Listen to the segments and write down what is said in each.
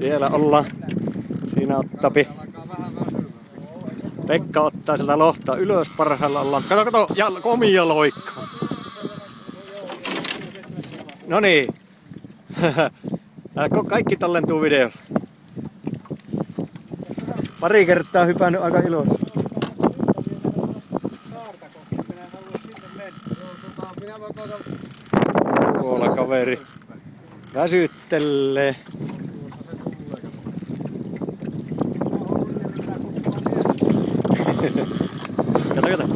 Siellä ollaan. Siinä ottapi. Pekka ottaa sieltä lohta ylös parhailla ollaan. Kato, ja komia loikka. No niin. Kaikki tallentuu videolla. Pari kertaa hypännyt aika iloisesti. Tuolla kaveri väsyttelee. Kato.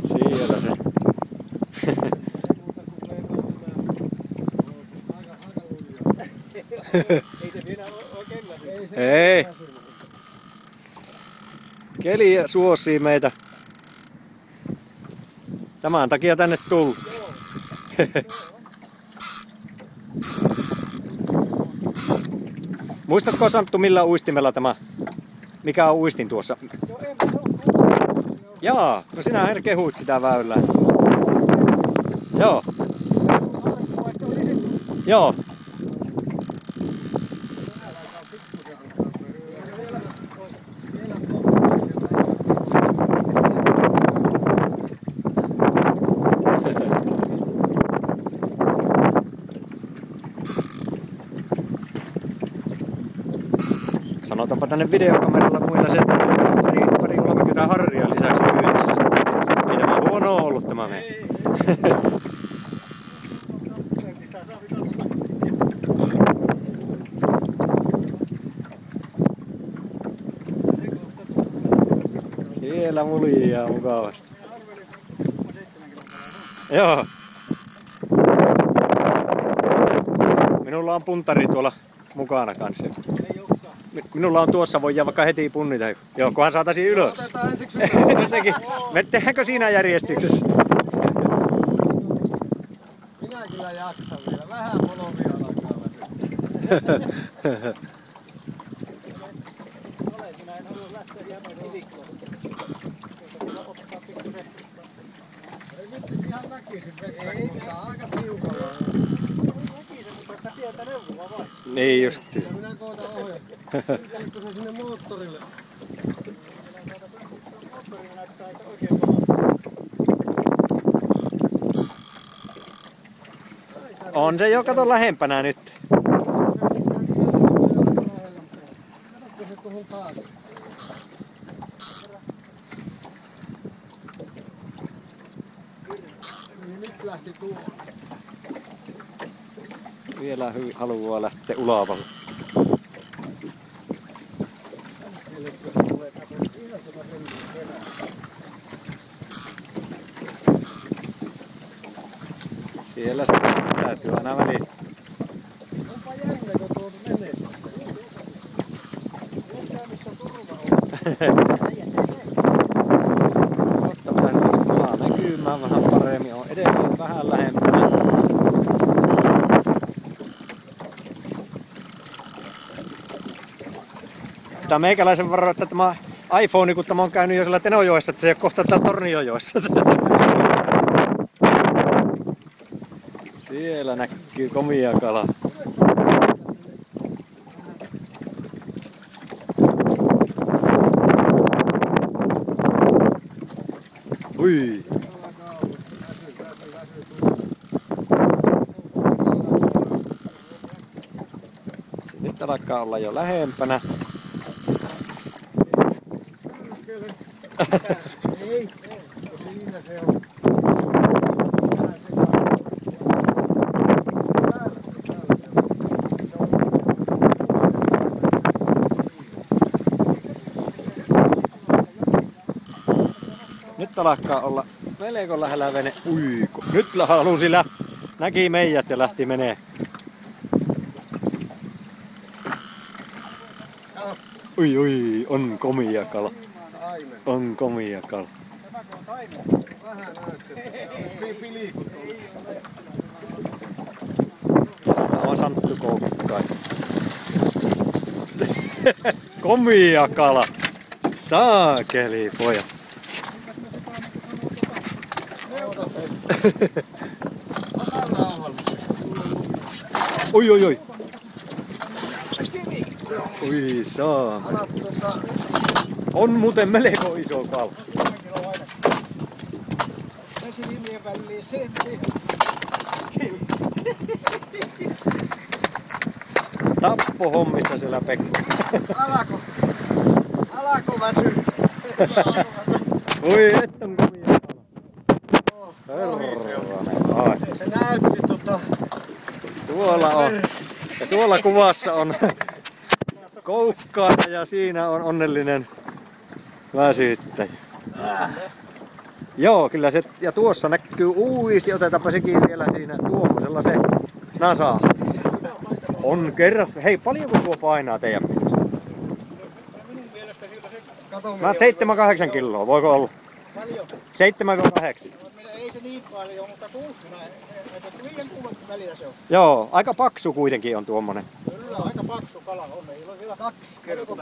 Siellä se. Ei. Keli suosii meitä. Tämän takia tänne tullut. Muistatko Santtu millä uistimella tämä? Mikä on uistin tuossa? Jaa, no sinähän kehuit sitä väylää. Joo. Joo. Sanotaanpa tänne videokameralla muilla se, että pari 30 harria lisäksi kyydissä. Ei tämä huonoa ollut tämä me. Siellä muljaa mukavasti. Joo. Minulla on puntari tuolla mukana kanssa. Minulla on tuossa, voi vaikka heti punnita. Joo, kunhan saataisiin ylös. Otetaan ensiksi ylös. Me tehdäänkö siinä järjestyksessä? Minä kyllä jaksan vielä. Vähän monomia alkaa väsyä. Minä en halua lähteä jäämään silikkoon. Ei vittis ihan väkisin vettä, mutta aika tiukalla. Väkisin, mutta sieltä neuvoa vai? Niin justi. Minä kootan ohjaa. Liikko se sinne moottorille. Moottorille näyttää aika oikein On se jo kato lähempänä nyt. Katsotko se tuohon taakse? Niin nyt lähti tuo. Vielä haluaa lähteä ulavalle. Siellä se täytyy aina väliin. Onpa jännä, kun tuo menee. Mietitään missä turva on. Jotta tänne kalaa näkymään vähän paremmin. On edelleen vähän lähempänä. Tää meikäläisen varo, että tämä iPhone, kun tämä on käynyt jo siellä Tenojoessa, että se ei ole kohta täällä Tornionjoessa. Siellä näkyy komia kala. Ui. Nyt alkaa olla jo lähempänä. Ei, siinä se on. Nyt alkaa olla melko lähellä vene. Ui, nyt halusi näki meidät ja lähti menee. Ui, on komia kala. On komia kala. Tämäkö on taimen? Vähän näyttää. Pilikut on. Tämä on Santtu Koukkai. Komia kala. Saakeli pojat. Oi oi oi. Oi saa. On muuten melko iso kala. Vesilimien väliin se. Tappo hommissa siellä Pekko. Alako väsy? Oi et on kovia kala. Ai. Se näytti Tuolla on. Ja tuolla kuvassa on koukkaaja ja siinä on onnellinen väsyttäjä. Joo, kyllä se, ja tuossa näkyy uisti, otetaanpa sekin vielä siinä tuommoisella se nasa. On kerras, hei paljonko tuo painaa teidän mielestä? minun mielestä siltä se 7-8 kiloa, voiko olla? paljon. 7-8. Ei se niin paljon, mutta 6 liian kuumat välillä se on. Joo, aika paksu kuitenkin on tuommoinen. Kyllä, aika paksu kala on. Meillä on vielä 2 kertaa